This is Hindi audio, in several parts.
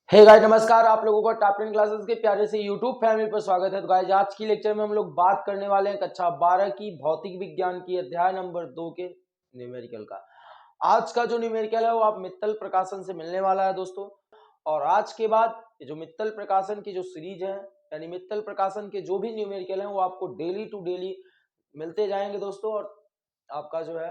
हे गाइस नमस्कार, आप लोगों का टॉप 10 क्लासेस के प्यारे से यूट्यूब फैमिली पर स्वागत है। तो गाइस आज की लेक्चर में हम लोग बात करने वाले हैं कक्षा 12 की भौतिक विज्ञान की अध्याय नंबर 2 के न्यूमेरिकल का। आज का जो न्यूमेरिकल है वो आप मित्तल प्रकाशन से मिलने वाला है दोस्तों। और आज के बाद ये जो मित्तल प्रकाशन की जो सीरीज है, यानी मित्तल प्रकाशन के जो भी न्यूमेरिकल है वो आपको डेली टू डेली मिलते जाएंगे दोस्तों। और आपका जो है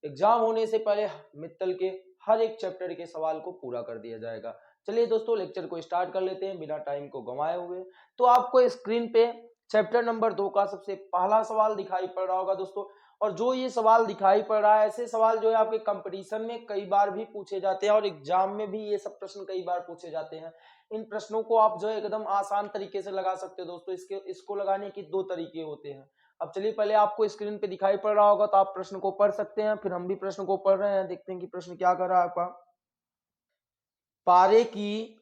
एग्जाम होने से पहले मित्तल के हर एक चैप्टर के सवाल को पूरा कर दिया जाएगा। चलिए दोस्तों लेक्चर को स्टार्ट कर लेते हैं बिना टाइम को गंवाए हुए। तो आपको स्क्रीन पे चैप्टर नंबर 2 का सबसे पहला सवाल दिखाई पड़ रहा होगा दोस्तों। और जो ये सवाल दिखाई पड़ रहा है, ऐसे सवाल जो है आपके कंपटीशन में कई बार भी पूछे जाते हैं और एग्जाम में भी ये सब प्रश्न कई बार पूछे जाते हैं। इन प्रश्नों को आप जो है एकदम आसान तरीके से लगा सकते हो दोस्तों। इसको लगाने के दो तरीके होते हैं। अब चलिए पहले आपको स्क्रीन पे दिखाई पड़ रहा होगा तो आप प्रश्न को पढ़ सकते हैं, फिर हम भी प्रश्न को पढ़ रहे हैं, देखते हैं कि प्रश्न क्या कर रहा है आपका। पारे की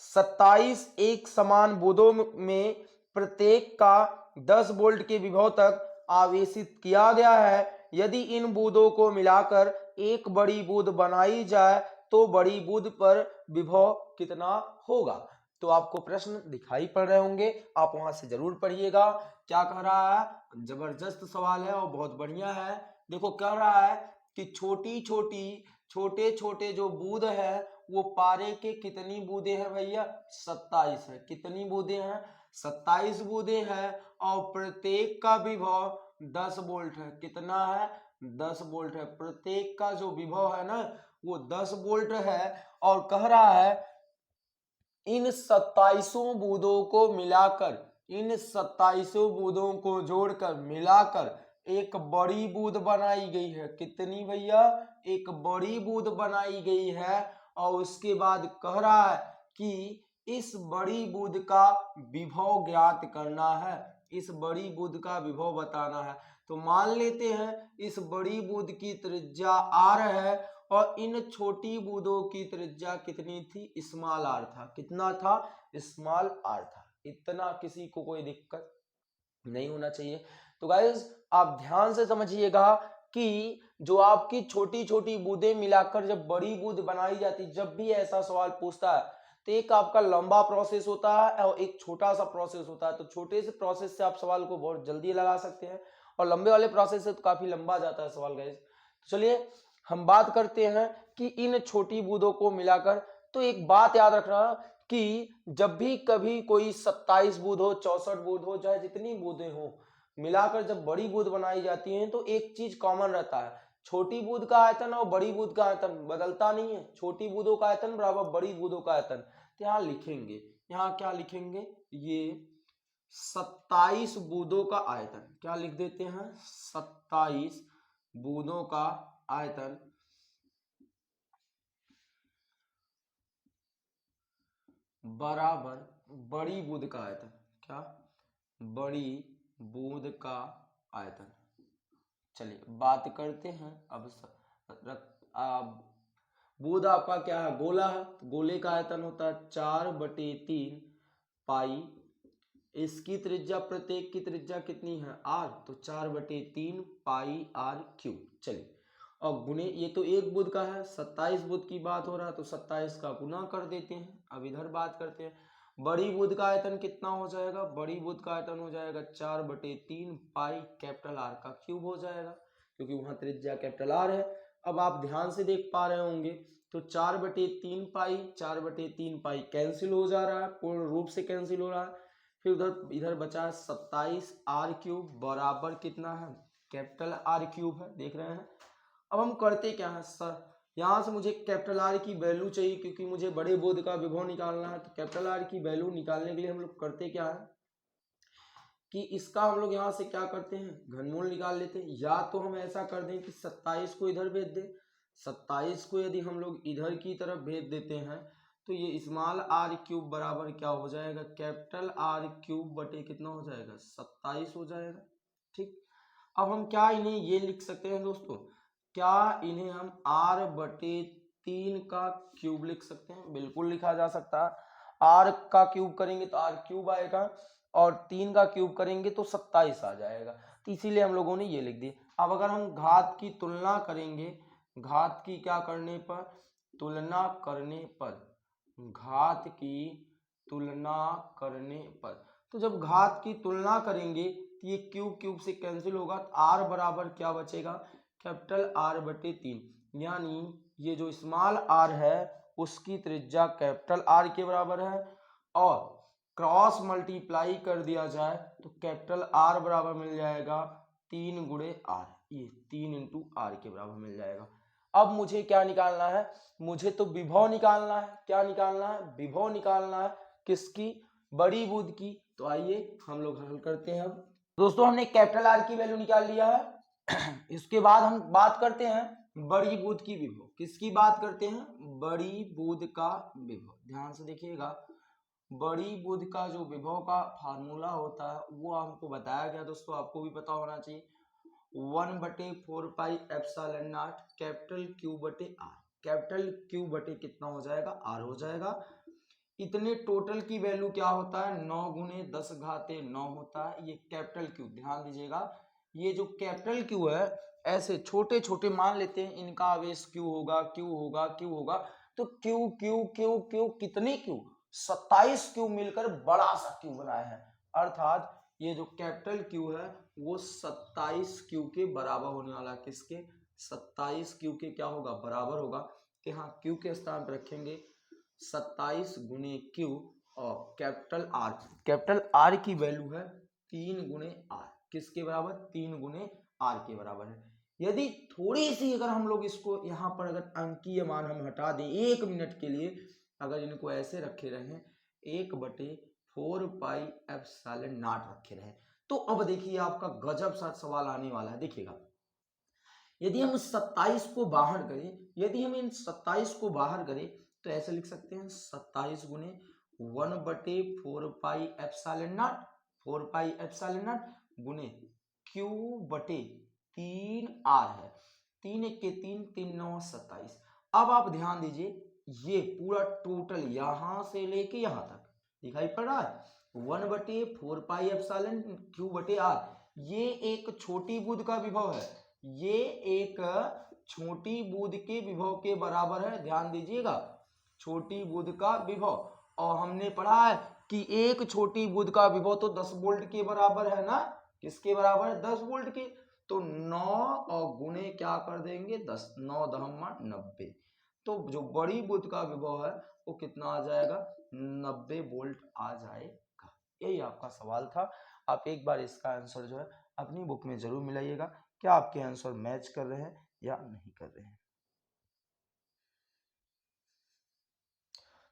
27 एक समान बूंदों में प्रत्येक का 10 वोल्ट के विभव तक आवेशित किया गया है। यदि इन बूंदों को मिलाकर एक बड़ी बूंद बनाई जाए तो बड़ी बूंद पर विभव कितना होगा। तो आपको प्रश्न दिखाई पड़ रहे होंगे, आप वहां से जरूर पढ़िएगा। क्या कह रहा है, जबरदस्त सवाल है और बहुत बढ़िया है। देखो कह रहा है कि छोटे छोटे जो बूंद है वो पारे के कितनी बूंदे हैं भैया, 27 है। कितनी बूंदे हैं, 27 बूंदे हैं। और प्रत्येक का विभव 10 वोल्ट है। कितना है, 10 वोल्ट है। प्रत्येक का जो विभव है ना वो 10 वोल्ट है। और कह रहा है इन 27 बूंदों को मिलाकर, इन 27 बूंदों को जोड़कर मिलाकर एक बड़ी बूंद बनाई गई है। कितनी भैया, एक बड़ी बूंद बनाई गई है। और उसके बाद कह रहा है कि इस बड़ी बूंद का विभव ज्ञात करना है। इस बड़ी बूंद का विभव बताना है। तो मान लेते हैं इस बड़ी बूंद की त्रिज्या r है और इन छोटी बूंदों की त्रिज्या कितनी थी, स्मॉल r था। कितना था, स्मॉल r था। इतना किसी को कोई दिक्कत नहीं होना चाहिए। तो गाइस आप ध्यान से समझिएगा कि जो आपकी छोटी छोटी बूंदें मिलाकर जब बड़ी बूंद बनाई जाती, जब भी ऐसा सवाल पूछता है तो एक आपका लंबा प्रोसेस होता है और एक छोटा सा प्रोसेस होता है। तो छोटे से प्रोसेस से आप सवाल को बहुत जल्दी लगा सकते हैं और लंबे वाले प्रोसेस से तो काफी लंबा जाता है सवाल गाइस। तो चलिए हम बात करते हैं कि इन छोटी बूंदों को मिलाकर। तो एक बात याद रखना कि जब भी कभी कोई 27 बूंद हो, 64 बूंद हो, चाहे जितनी बूंदें हो, मिलाकर जब बड़ी बूंद बनाई जाती है तो एक चीज कॉमन रहता है। छोटी बूंद का आयतन और बड़ी बूंद का आयतन बदलता नहीं है। छोटी बूंदों का आयतन बराबर बड़ी बूंदों का आयतन। तो यहाँ लिखेंगे, यहाँ क्या लिखेंगे, ये 27 बूंदों का आयतन। क्या लिख देते हैं, 27 बूंदों का आयतन बराबर बड़ी बूंद का आयतन। क्या, बड़ी बूंद का आयतन। चलिए बात करते हैं अब बूंद आपका क्या है, गोला है। तो गोले का आयतन होता है 4/3 पाई। इसकी त्रिज्या, प्रत्येक की त्रिज्या कितनी है, r। तो 4/3 पाई r क्यूब। चलिए और गुने, ये तो एक बुध का है, 27 बुध की बात हो रहा है तो 27 का गुना कर देते हैं। अब इधर बात करते हैं, बड़ी बुध का आयतन कितना हो जाएगा, बड़ी बुध का आयतन हो जाएगा 4/3 पाई कैपिटल R का क्यूब हो जाएगा, क्योंकि वहां त्रिज्या कैपिटल R है। अब आप ध्यान से देख पा रहे होंगे तो 4/3 पाई, 4/3 पाई कैंसिल हो जा रहा है, पूर्ण रूप से कैंसिल हो रहा है। फिर उधर इधर बचा 27 R क्यूब बराबर कितना है, कैपिटल R क्यूब है, देख रहे हैं। अब हम करते क्या है सर, यहाँ से मुझे कैपिटल R की वैल्यू चाहिए क्योंकि मुझे बड़े बोध का विभव निकालना है। तो कैपिटल R की वैल्यू निकालने के लिए हम लोग करते क्या है कि इसका हम लोग यहाँ से क्या करते हैं, घनमूल निकाल लेते हैं। या तो हम ऐसा कर दें कि 27 को इधर भेज दें। 27 को यदि हम लोग इधर की तरफ भेज देते हैं तो ये स्मॉल r क्यूब बराबर क्या हो जाएगा, कैपिटल R क्यूब बटे कितना हो जाएगा, 27 हो जाएगा। ठीक, अब हम क्या इन्हें ये लिख सकते हैं दोस्तों, क्या इन्हें हम r/3 का क्यूब लिख सकते हैं, बिल्कुल लिखा जा सकता है। r का क्यूब करेंगे तो r क्यूब आएगा और 3 का क्यूब करेंगे तो 27 आ जाएगा। तो इसीलिए हम लोगों ने ये लिख दिया। अब अगर हम घात की तुलना करेंगे, घात की क्या करने पर, तुलना करने पर, घात की तुलना करने पर, तो जब घात की तुलना करेंगे तो ये क्यूब क्यूब से कैंसिल होगा, तो आर बराबर क्या बचेगा, कैपिटल आर बटे 3, यानी ये जो स्मॉल आर है उसकी त्रिज्या कैपिटल आर के बराबर है, और क्रॉस मल्टीप्लाई कर दिया जाए तो कैपिटल आर बराबर मिल जाएगा 3 गुणे आर, ये 3 इंटू आर के बराबर मिल जाएगा। अब मुझे क्या निकालना है, मुझे तो विभव निकालना है। क्या निकालना है, विभव निकालना है, किसकी, बड़ी बूंद की। तो आइए हम लोग हल करते हैं। अब दोस्तों हमने कैपिटल आर की वैल्यू निकाल लिया है। इसके बाद हम बात करते हैं बड़ी बूंद की विभव। किसकी बात करते हैं, बड़ी बूंद का विभव। ध्यान से देखिएगा, बड़ी बूंद का जो विभव का फार्मूला होता है वो हमको बताया गया दोस्तों, आपको भी पता होना चाहिए, 1/4 pi epsilon not capital Q बटे आर। कैपिटल क्यू बटे कितना हो जाएगा, आर हो जाएगा। इतने टोटल की वैल्यू क्या होता है, 9 गुणे 10 घाते 9 होता है, ये कैपिटल क्यू। ध्यान दीजिएगा, ये जो कैपिटल क्यू है ऐसे छोटे छोटे मान लेते हैं, इनका आवेश क्यू होगा, क्यू होगा, क्यू होगा, तो क्यू क्यू क्यू क्यू कितने क्यू, 27 क्यू मिलकर बड़ा सा क्यू बनाए हैं। अर्थात ये जो कैपिटल क्यू है वो 27 क्यू के बराबर होने वाला है। किसके, 27 क्यू के क्या होगा, बराबर होगा। कि हाँ, क्यू के स्थान पर रखेंगे 27 गुणे क्यू, और कैपिटल आर की वैल्यू है 3 गुणे आर। किसके बराबर, 3 गुणे आर के बराबर है। यदि थोड़ी सी अगर हम लोग इसको यहाँ पर अगर अंकीय मान हम हटा दें 1 मिनट के लिए, अगर इनको ऐसे रखे रहे 1/4 पाई एप्सिलॉन नॉट रखे रहे, तो अब देखिए आपका गजब सा सवाल आने वाला है। देखिएगा, यदि हम 27 को बाहर करें, यदि हम इन 27 को बाहर करें तो ऐसे लिख सकते हैं 27 गुणे 1/4 pi epsilon not, 4 pi epsilon not गुणे क्यू बटे 3 आर है, 3 1 के 3, 3 9 27। अब आप ध्यान दीजिए, ये पूरा टोटल यहां से लेके यहां तक दिखाई पड़ रहा है, 1/4 पाई एप्सिलॉन क्यू बटे आर। ये एक छोटी बूंद का विभव है, ये एक छोटी बूंद के विभव के बराबर है। ध्यान दीजिएगा, छोटी बूंद का विभव, और हमने पढ़ा है कि एक छोटी बूंद का विभव तो 10 वोल्ट के बराबर है ना। किसके बराबर है, 10 वोल्ट के। तो 9 और गुणे क्या कर देंगे 10, 9 दहम्मा 90। तो जो बड़ी बूंद का विभव है वो कितना आ जाएगा, 90 वोल्ट आ जाएगा। यही आपका सवाल था। आप एक बार इसका आंसर जो है अपनी बुक में जरूर मिलाइएगा, क्या आपके आंसर मैच कर रहे हैं या नहीं कर रहे हैं।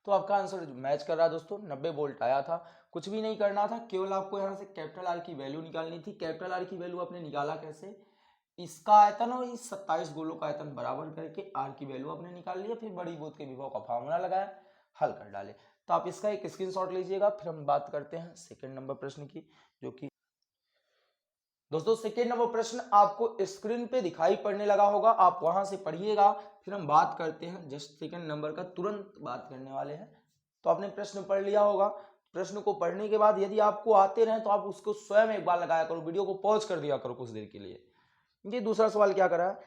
तो आपका आंसर मैच कर रहा है दोस्तों, 90 वोल्ट आया था। कुछ भी नहीं करना था, केवल आपको यहाँ से कैपिटल आर की वैल्यू निकालनी थी। कैपिटल आर की वैल्यू आपने निकाला कैसे, इसका आयतन और इस 27 गोलों का आयतन बराबर करके आर की वैल्यू आपने निकाल लिया, फिर बड़ी बूंद के विभव का फार्मूला लगाया, हल कर डाले। तो आप इसका एक स्क्रीनशॉट लीजिएगा, फिर हम बात करते हैं सेकंड नंबर प्रश्न की, जो कि दोस्तों सेकेंड नंबर प्रश्न आपको स्क्रीन पे दिखाई पड़ने लगा होगा, आप वहां से पढ़िएगा, फिर हम बात करते हैं। जस्ट सेकेंड नंबर का तुरंत बात करने वाले हैं। तो आपने प्रश्न पढ़ लिया होगा, प्रश्न को पढ़ने के बाद यदि आपको आते रहे तो आप उसको स्वयं एक बार लगाया करो, वीडियो को पॉज कर दिया करो कुछ देर के लिए। ये दूसरा सवाल क्या करा है,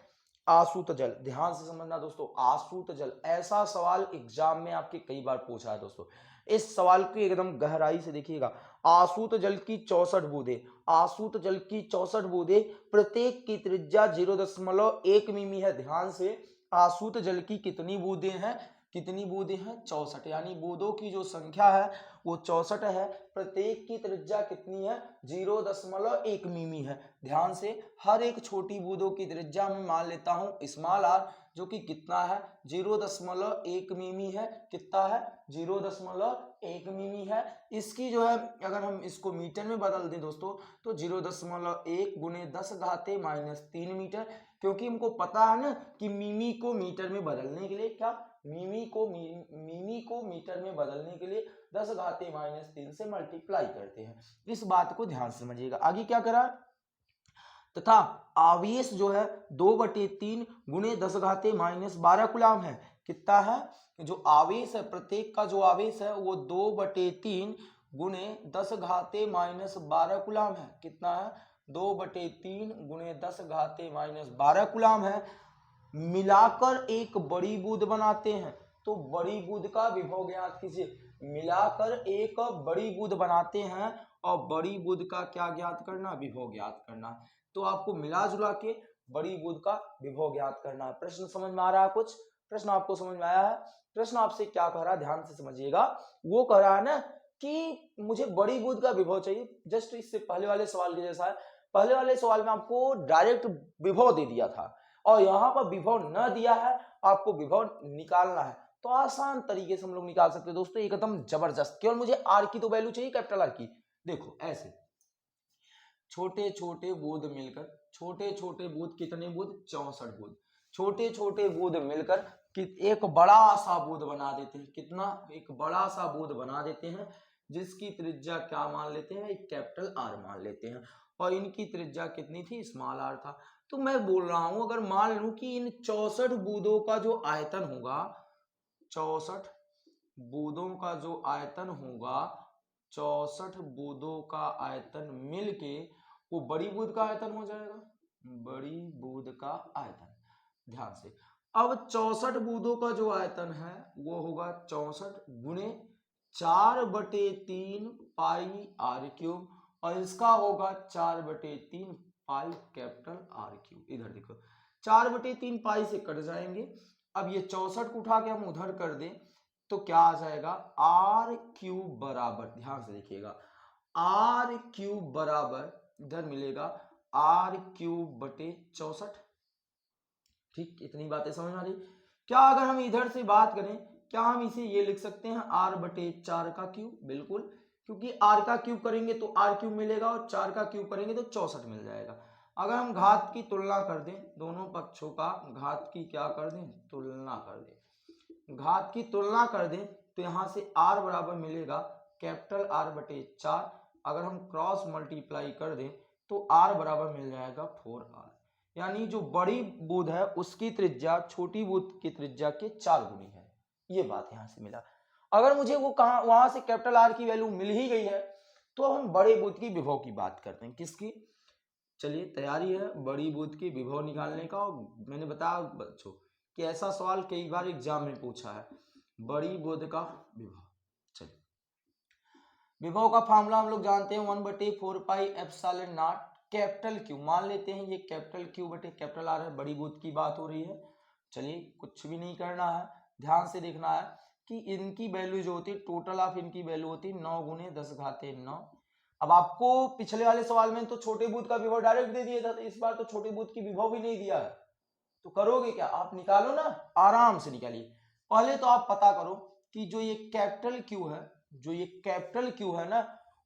आसूत जल। ध्यान से समझना दोस्तों, आसूत जल, ऐसा सवाल एग्जाम में आपके कई बार पूछा है दोस्तों। इस सवाल की एकदम गहराई से देखिएगा। आसूत जल की 64 बूंदें, आसूत जल की 64 बूंदें, प्रत्येक की त्रिज्या 0.1 मिमी है। ध्यान से, आसूत जल की कितनी बूंदें हैं, कितनी बूंदें हैं, 64, यानी बूंदों की जो संख्या है वो 64 है। प्रत्येक की त्रिज्या कितनी है, 0.1 मिमी है। ध्यान से, हर एक छोटी बूंदों की त्रिज्या में मान लेता हूं स्मॉल आर, जो कि कितना है, 0.1 मिमी है। कितना है, 0.1 मिमी है। इसकी जो है अगर हम इसको मीटर में बदल दें दोस्तों, तो 0.1 गुणे 10 घाते -3 मीटर, क्योंकि हमको पता है ना कि मिमी को मीटर में बदलने के लिए, क्या, मिमी को मीटर में बदलने के लिए 10 घाते -3 से मल्टीप्लाई करते हैं। इस बात को ध्यान से समझिएगा। आगे क्या करा, तथा आवेश जो है 2/3 गुणे 10 घाते -12 कूलाम है। कितना है, जो आवेश है, प्रत्येक का जो आवेश है वो 2/3 गुणे 10 घाते -12 कूलाम है। कितना है, 2/3 गुणे 10 घाते -12 कूलाम है। मिलाकर एक बड़ी बूंद बनाते हैं। तो बड़ी बूंद का विभव ज्ञात कीजिए। मिलाकर एक बड़ी बूंद बनाते हैं और बड़ी बूंद का क्या ज्ञात करना, विभव ज्ञात करना। तो आपको मिला जुला के बड़ी बूंद का विभव ज्ञात करना है। प्रश्न समझ में आ रहा है? कुछ प्रश्न आपको समझ में आया है? प्रश्न आपसे क्या कह रहा है, ध्यान से समझिएगा। वो कह रहा है ना कि मुझे बड़ी बूंद का विभव चाहिए, जस्ट इससे पहले वाले सवाल के जैसा है। पहले वाले सवाल में आपको डायरेक्ट विभव दे दिया था और यहाँ पर विभव न दिया है, आपको विभव निकालना है। तो आसान तरीके से हम लोग निकाल सकते हैं दोस्तों, एकदम जबरदस्त। केवल मुझे आर की तो वैल्यू चाहिए, कैपिटल आर की। देखो ऐसे छोटे छोटे बूंद मिलकर, छोटे छोटे बूंद कितने बूंद, 64 बूंद। छोटे छोटे बूंद मिलकर कि एक बड़ा सा बूंद बना देते हैं। कितना, एक बड़ा सा बूंद बना देते हैं जिसकी त्रिज्या क्या मान लेते हैं, एक कैपिटल आर मान लेते हैं। और इनकी त्रिज्या कितनी थी, स्मॉल आर था। तो मैं बोल रहा हूं अगर मान लूं कि इन 64 बूंदों का जो आयतन होगा, 64 बूंदों का जो आयतन होगा, 64 बूंदों का आयतन मिलके वो बड़ी बूंद का आयतन हो जाएगा, बड़ी बूंद का आयतन। ध्यान से, अब 64 बूंदों का जो आयतन है वो होगा 64 गुणे 4/3 पाई आर क्यूब, और इसका होगा 4/3 पाई कैपिटल आर क्यूब। इधर देखो 4/3 पाई से कट जाएंगे। अब ये 64 को उठा के हम उधर कर दें तो क्या आ जाएगा, आर क्यूब बराबर, ध्यान से देखिएगा, आर क्यूब बराबर इधर मिलेगा आर क्यूब बटे 64। ठीक, इतनी बातें समझ में आ रही। क्या अगर हम इधर से बात करें, क्या हम इसे ये लिख सकते हैं आर बटे 4 का क्यूब? बिल्कुल, क्योंकि आर का क्यूब करेंगे तो आर क्यूब मिलेगा और 4 का क्यूब करेंगे तो 64 मिल जाएगा। अगर हम घात की तुलना कर दें, दोनों पक्षों का घात की क्या कर दें, तुलना कर दें, घात की तुलना कर दें तो यहां से आर बराबर मिलेगा कैपिटल आर बटे 4। अगर हम क्रॉस मल्टीप्लाई कर दें तो आर बराबर मिल जाएगा 4r। यानी जो बड़ी बूंद है उसकी त्रिज्या छोटी बूंद की त्रिज्या के 4 गुनी है। ये बात यहां से मिला। अगर मुझे वो कहां, वहां से कैपिटल आर की वैल्यू मिल ही गई है तो अब हम बड़े बूंद की विभव की बात करते हैं। किसकी? चलिए, तैयारी है बड़ी बूंद की विभव निकालने का। और मैंने बताया बच्चों कि ऐसा सवाल कई बार एग्जाम में पूछा है, बड़ी बूंद का विभव। चलिए, विभव का फार्मूला हम लोग जानते हैं, 1/4 pi epsilon not capital Q. मान लेते हैं ये कैपिटल क्यू बटे कैपिटल आर है, बड़ी बूंद की बात हो रही है। चलिए, कुछ भी नहीं करना है, ध्यान से देखना है कि इनकी वैल्यू जो होती है, टोटल ऑफ इनकी वैल्यू होती है 9 गुने 10 घाते 9। अब आपको पिछले वाले सवाल में तो छोटे बूंद का विभव डायरेक्ट दे दिया था, तो इस बार तो छोटे बूंद की विभव भी नहीं दिया है। तो करोगे क्या, आप निकालो ना, आराम से निकालिए। पहले तो आप पता करो कि जो ये कैपिटल क्यू है, जो ये कैपिटल क्यू है ना,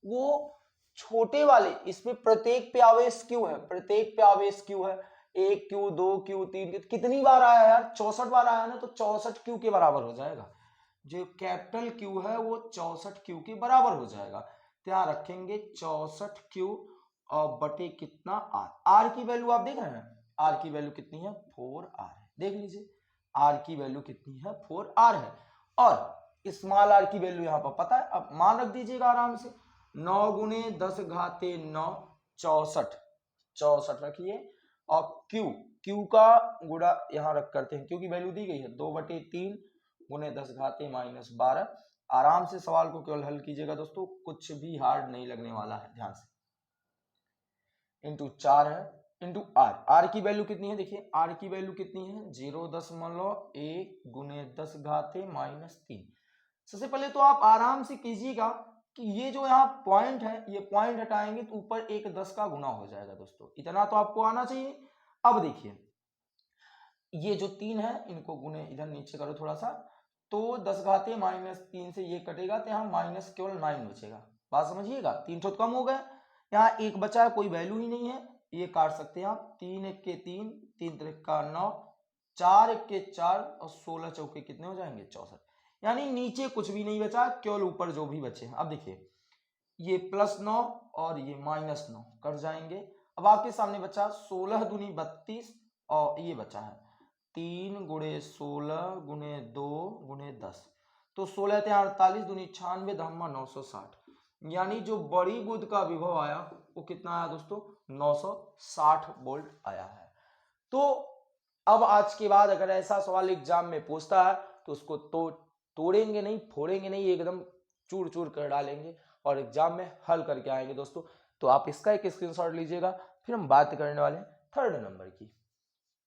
वो छोटे वाले, इसमें प्रत्येक पे आवेश क्यू है, प्रत्येक पे आवेश क्यू है। 1 क्यू, 2 क्यू, 3 क्यू, कितनी बार आया यार, 64 बार आया ना, तो 64 क्यू के बराबर हो जाएगा। जो कैपिटल क्यू है वो 64 क्यू के बराबर हो जाएगा। ध्यान रखेंगे 64 क्यू और बटे कितना आर। आर की वैल्यू आप देख रहे हैं, आर की वैल्यू कितनी है, 4r है। देख लीजिए आर की वैल्यू कितनी है, 4r है। और स्मॉल आर की वैल्यू यहाँ पर पता है, अब मान रख दीजिएगा आराम से, 9 गुने 10 घाते 9, 64 रखिए। और क्यू का गुणा यहाँ रख करते हैं, क्यू की वैल्यू दी गई है 2/3 गुने 10 घाते -12। आराम से सवाल को केवल हल कीजिएगा दोस्तों, कुछ भी हार्ड नहीं लगने वाला है, ध्यान से। इंटू 4 है, इंटू आर। आर की वैल्यू कितनी है, देखिए आर की वैल्यू कितनी है, 0.1 गुने 10 घाते -3। सबसे पहले तो आप आराम से कीजिएगा कि ये जो यहाँ पॉइंट है, ये पॉइंट हटाएंगे तो ऊपर एक 10 का गुना हो जाएगा दोस्तों, इतना तो आपको आना चाहिए। अब देखिए ये जो 3 है इनको गुने इधर नीचे करो थोड़ा सा, तो 10 घाते -3 से ये कटेगा तो यहाँ माइनस केवल 9 बचेगा। बात समझिएगा, 3 तो कम हो गए, यहाँ एक बचा है, कोई वैल्यू ही नहीं है, ये काट सकते हैं आप। 3 1 के 3, 3 3 का 9, 4 1 के 4 और 16 चौके कितने हो जाएंगे, 64। यानी नीचे कुछ भी नहीं बचा, केवल ऊपर जो भी बचे हैं। अब देखिए ये +9 और ये -9 कट जाएंगे। अब आपके सामने बचा 16 दूनी 32 और ये बचा है 3 गुणे 16 गुणे 2 गुणे 10, तो 16 48 दूनी 96 धम्मा 960। यानी जो बड़ी बूंद का विभव आया वो कितना आया दोस्तों, 960 वोल्ट आया है। तो अब आज के बाद अगर ऐसा सवाल एग्जाम में पूछता है तो उसको तोड़ेंगे नहीं, फोड़ेंगे नहीं, एकदम चूर चूर कर डालेंगे और एग्जाम में हल करके आएंगे दोस्तों। तो आप इसका एक स्क्रीनशॉट लीजिएगा। फिर हम बात करने वाले हैं थर्ड नंबर की।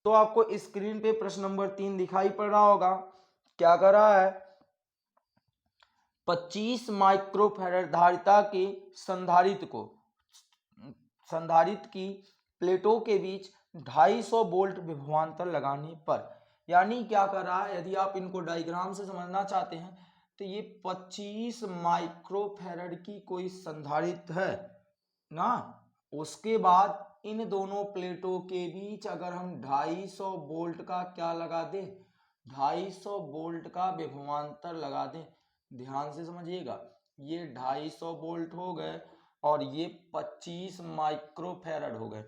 तो आपको स्क्रीन पे प्रश्न नंबर 3 दिखाई पड़ रहा होगा। क्या कर रहा है, 25 माइक्रोफैराड धारिता के संधारित्र की प्लेटों के बीच 250 वोल्ट विभवांतर लगाने पर, यानी क्या कर रहा है, यदि आप इनको डायग्राम से समझना चाहते हैं तो ये 25 माइक्रोफैराड की कोई संधारित्र है ना, उसके बाद इन दोनों प्लेटों के बीच अगर हम 250 वोल्ट का क्या लगा दें, 250 वोल्ट का विभवांतर लगा दें। ध्यान से समझिएगा, ये 250 वोल्ट हो गए और ये 25 माइक्रोफैराड हो गए।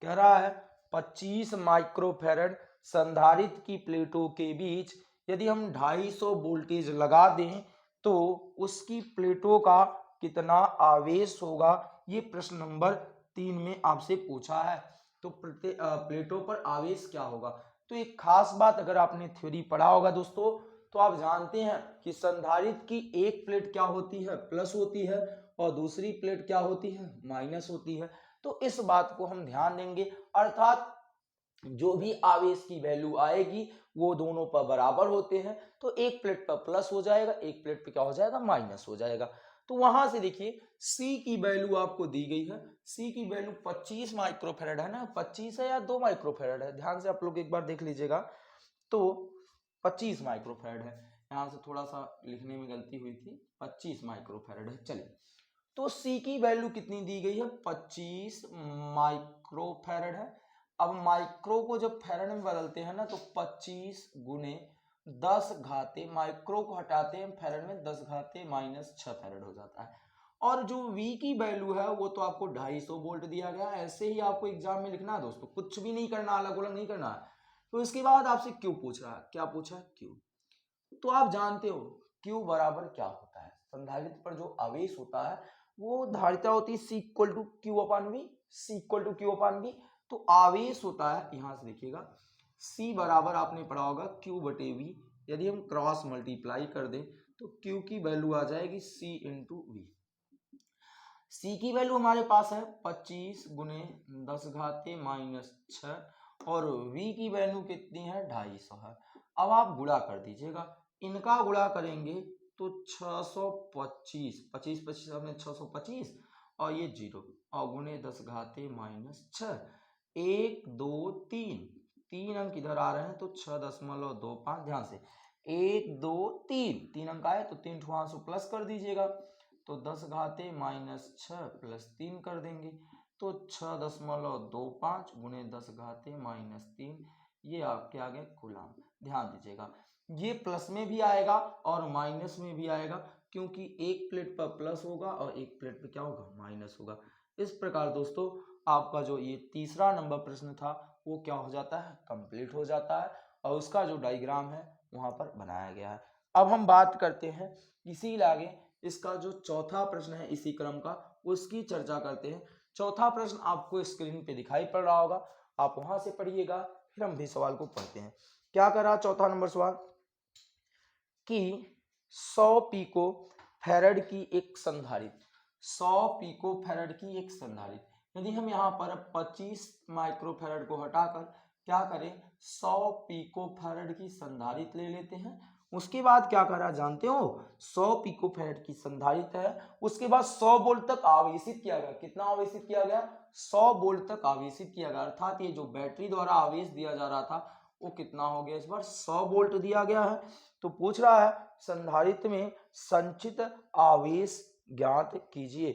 कह रहा है 25 माइक्रोफैराड संधारित्र की प्लेटों के बीच यदि हम 250 वोल्टेज लगा दें तो उसकी प्लेटों का कितना आवेश होगा, ये प्रश्न नंबर 3 में आपसे पूछा है। तो प्लेटों पर आवेश क्या होगा। तो एक खास बात, अगर आपने थ्योरी पढ़ा होगा दोस्तों, तो आप जानते हैं कि संधारित्र की एक प्लेट क्या होती है, प्लस होती है, और दूसरी प्लेट क्या होती है, माइनस होती है। तो इस बात को हम ध्यान देंगे, अर्थात जो भी आवेश की वैल्यू आएगी वो दोनों पर बराबर होते हैं। तो एक प्लेट पर प्लस हो जाएगा, एक प्लेट पे क्या हो जाएगा, माइनस हो जाएगा। तो वहां से देखिए C की वैल्यू आपको दी गई है, C की वैल्यू 25 माइक्रोफैराड है ना, 25 है या 2 माइक्रोफैराड है, ध्यान से आप लोग एक बार देख लीजिएगा। तो 25 माइक्रोफैराड है, यहाँ से थोड़ा सा लिखने में गलती हुई थी, 25 माइक्रोफैराड है। चलिए, तो C की वैल्यू कितनी दी गई है, 25 माइक्रोफैराड है। अब माइक्रो को जब फैराड में बदलते हैं ना, तो 25 गुने 10 घाते, माइक्रो को हटाते हैं फैराड में, 10 घाते -6 फैराड हो जाता है। और जो V की वैल्यू है वो तो आपको 250 वोल्ट दिया गया है। ऐसे ही आपको एग्जाम में लिखना है दोस्तों, कुछ भी नहीं करना, अलग अलग नहीं करना है। तो इसके बाद आपसे क्यू पूछ रहा है, क्या पूछा है, क्यू। तो आप जानते हो क्यू बराबर क्या होता है, संधारित्र पर जो आवेश होता है वो धारिता होती है C equal to q upon v, C equal to q upon v. तो आवेश होता है, यहां से देखिएगा, C बराबर आपने पढ़ा होगा Q बटे V। यदि हम क्रॉस मल्टीप्लाई कर दें तो Q की वैल्यू आ जाएगी C इंटू वी। C की वैल्यू हमारे पास है 25 गुने 10 घाते -6 और V की वैल्यू कितनी है, 250 है। अब आप गुणा कर दीजिएगा, इनका गुणा करेंगे तो 625, 25 25 आपने 625 और ये 0 और गुने 10 घाते -6, 1 2 3, 3 अंक इधर आ रहे हैं तो 6.25, ध्यान से 1 2 3, 3 अंक आए तो 3 ठो वहां से प्लस कर दीजिएगा, तो 10 घाते -6 प्लस 3 कर देंगे तो 6.25 गुने 10 घाते -3, ये आपके आगे कूलाम। ध्यान दीजिएगा, ये प्लस में भी आएगा और माइनस में भी आएगा, क्योंकि एक प्लेट पर प्लस होगा और एक प्लेट पर क्या होगा, माइनस होगा। इस प्रकार दोस्तों आपका जो ये तीसरा नंबर प्रश्न था वो क्या हो जाता है, कंप्लीट हो जाता है, और उसका जो डायग्राम है वहां पर बनाया गया है। अब हम बात करते हैं इसी आगे इसका जो चौथा प्रश्न है इसी क्रम का, उसकी चर्चा करते हैं। चौथा प्रश्न आपको स्क्रीन पे दिखाई पड़ रहा होगा, आप वहां से पढ़िएगा, फिर हम भी सवाल को पढ़ते हैं। क्या कर रहा चौथा नंबर सवाल, कि 100 पिको फैराड की एक संधारित्र, 100 पिको फैराड की एक संधारित्र, यदि हम यहाँ पर 25 माइक्रोफैराड को हटाकर क्या करें, 100 पिको फैराड की संधारित्र ले लेते हैं। उसके बाद क्या करा जानते हो, 100 पिको फैराड की संधारित्र है, उसके बाद 100 वोल्ट तक आवेशित किया गया। कितना आवेशित किया गया, 100 वोल्ट तक आवेशित किया गया, अर्थात ये जो बैटरी द्वारा आवेश दिया जा रहा था वो कितना हो गया, इस बार 100 वोल्ट दिया गया है। तो पूछ रहा है संधारित्र में संचित आवेश ज्ञात कीजिए,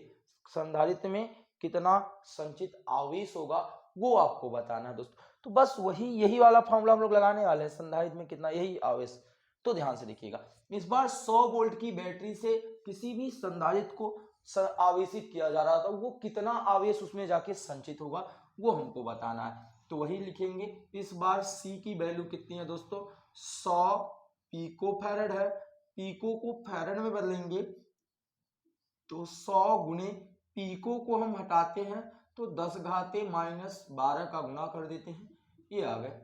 संधारित्र में कितना संचित आवेश होगा वो आपको बताना है दोस्तों। तो बस यही वाला फॉर्मूला हम लोग लगाने वाले हैं, संधारित्र में कितना, यही आवेश। तो ध्यान से देखिएगा, इस बार 100 वोल्ट की बैटरी से किसी भी संधारित्र को आवेशित किया जा रहा था, वो कितना आवेश उसमें जाके संचित होगा वो हमको बताना है। तो वही लिखेंगे, इस बार C की वैल्यू कितनी है दोस्तों, 100 पिको फैराड है, पिको को फैराड में बदलेंगे तो 100 गुने पिको को हम हटाते हैं तो 10 घाते -12 का गुना कर देते हैं, ये आ गए।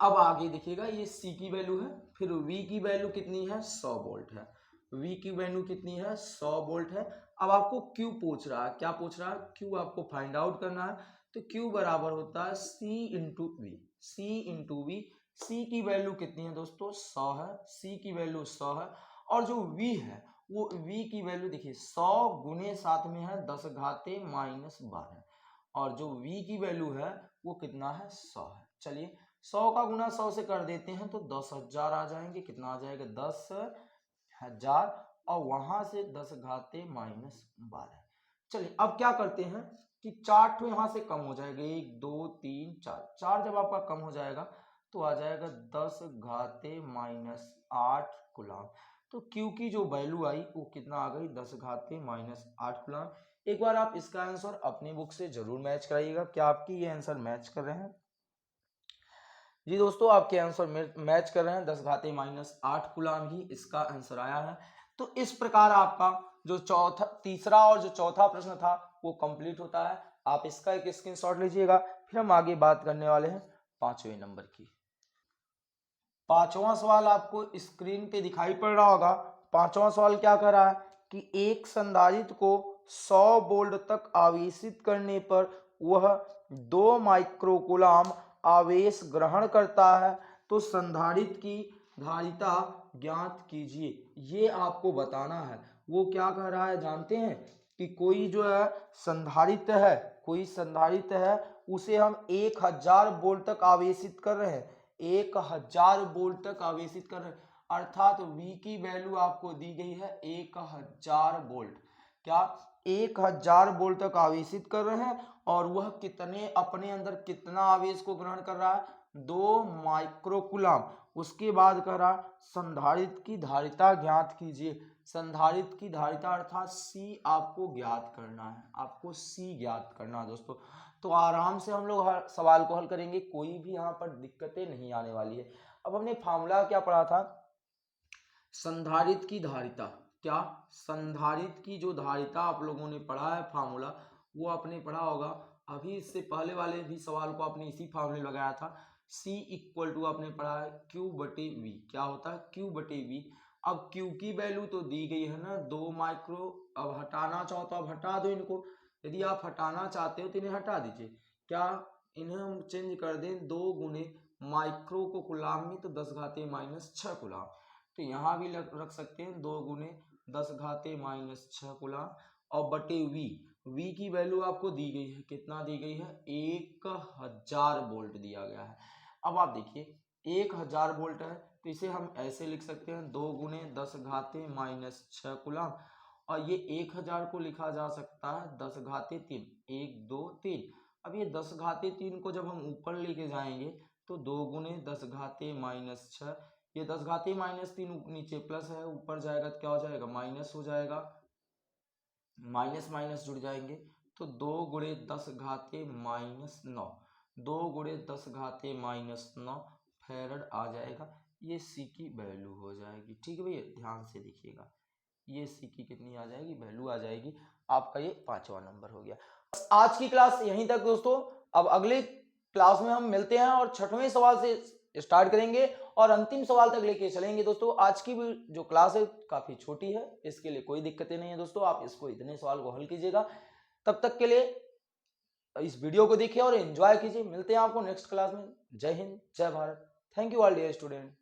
अब आगे देखिएगा, ये C की वैल्यू है, फिर V की वैल्यू कितनी है, 100 वोल्ट है। V की वैल्यू कितनी है, 100 वोल्ट है। अब आपको Q पूछ रहा है, क्या पूछ रहा है, Q आपको फाइंड आउट करना है। तो Q बराबर होता है C into v, C into v. C की वैल्यू कितनी है दोस्तों, 100 है, C की वैल्यू 100 है। और जो V है वो V की वैल्यू देखिए 100 गुने साथ में है 10 घाते माइनस 12, और जो V की वैल्यू है वो कितना है, 100 है। चलिए 100 का गुना 100 से कर देते हैं तो 10,000 आ जाएंगे। कितना आ जाएगा, 10,000, और वहां से 10 घाते माइनस 12। चलिए अब क्या करते हैं कि 4 तो यहां से कम हो जाएगा, 1 2 3 4, 4 जब आपका कम हो जाएगा तो आ जाएगा 10 घाते माइनस 8 कूलम। तो Q की जो वैल्यू आई वो कितना आ गई, 10 घाते माइनस 8 कूलम। एक बार आप इसका आंसर अपनी बुक से जरूर मैच कराइएगा, क्या आपकी ये आंसर मैच कर रहे हैं। जी दोस्तों, आपके आंसर मैच कर रहे हैं, 10 घाते माइनस 8 कूलम ही इसका आंसर आया है। तो इस प्रकार आपका जो तीसरा और जो चौथा प्रश्न था वो कंप्लीट होता है। आप इसका एक स्क्रीनशॉट लीजिएगा। फिर हम आगे बात करने वाले हैं 5वें नंबर की। 5वां सवाल आपको स्क्रीन पे दिखाई पड़ रहा होगा। 5वां सवाल क्या कर रहा है कि एक संधारित्र को 100 वोल्ट तक आवेशित करने पर वह 2 माइक्रोकूलम आवेश ग्रहण करता है, तो संधारित्र की धारिता ज्ञात कीजिए। ये आपको बताना है। वो क्या कह रहा है जानते हैं कि कोई जो है संधारित्र है, कोई संधारित्र है, उसे हम 1000 वोल्ट तक आवेशित कर रहे हैं, 1000 वोल्ट तक आवेशित कर रहे हैं, अर्थात V की वैल्यू आपको दी गई है 1000 वोल्ट। क्या 1000 वोल्ट तक आवेशित कर रहे हैं, और वह कितने अपने अंदर कितना आवेश को ग्रहण कर रहा है, 2 माइक्रोकूलम। उसके बाद कह रहा संधारित्र की धारिता ज्ञात कीजिए। संधारित्र की धारिता अर्थात C आपको ज्ञात करना है, आपको C ज्ञात करना है दोस्तों। तो आराम से हम लोग हर सवाल को हल करेंगे, कोई भी यहाँ पर दिक्कतें नहीं आने वाली है। अब हमने फार्मूला क्या पढ़ा था, संधारित्र की धारिता, क्या संधारित्र की जो धारिता आप लोगों ने पढ़ा है फार्मूला, वो आपने पढ़ा होगा। अभी इससे पहले वाले भी सवाल को आपने इसी फार्मूले लगाया था। C इक्वल टू आपने पढ़ा है Q बटे V, क्या होता है Q बटे V। अब Q की वैल्यू तो दी गई है ना 2 माइक्रो, अब हटाना चाहो तो आप हटा दो इनको, यदि आप हटाना चाहते हो तो इन्हें हटा दीजिए। क्या इन्हें हम चेंज कर दें 2 गुने माइक्रो को कूलम में, तो 10 घाते माइनस 6 कूलम। तो यहाँ भी रख सकते हैं 2 गुने 10 घाते माइनस 6 कूलम, और बटे V। V की वैल्यू आपको दी गई है, कितना दी गई है, 1000 वोल्ट दिया गया है। अब आप देखिए 1000 वोल्ट है तो इसे हम ऐसे लिख सकते हैं 2 गुने 10 घाते माइनस 6 कूलम, और ये 1000 को लिखा जा सकता है 10 घाते 3, 1 2 3। अब ये 10 घाते 3 को जब हम ऊपर लेके जाएंगे तो 2 गुने 10 घाते माइनस 6, ये 10 घाते माइनस 3 नीचे प्लस है, ऊपर जाएगा तो क्या हो जाएगा, माइनस हो जाएगा, माइनस माइनस जुड़ जाएंगे, तो 2 गुणे 10 घाते माइनस 9, 2 गुणे 10 घाते माइनस 9 फैरड आ जाएगा। ये C की वैल्यू हो जाएगी। ठीक है भैया, ध्यान से देखिएगा, ये C की कितनी आ जाएगी, वैल्यू आ जाएगी। आपका ये 5वां नंबर हो गया। आज की क्लास यहीं तक दोस्तों। अब अगले क्लास में हम मिलते हैं और 6वें सवाल से स्टार्ट करेंगे और अंतिम सवाल तक लेके चलेंगे दोस्तों। आज की भी जो क्लास है काफी छोटी है, इसके लिए कोई दिक्कतें नहीं है दोस्तों, आप इसको इतने सवाल को हल कीजिएगा। तब तक के लिए इस वीडियो को देखिए और एंजॉय कीजिए। मिलते हैं आपको नेक्स्ट क्लास में। जय हिंद, जय Bharat. Thank you all dear student.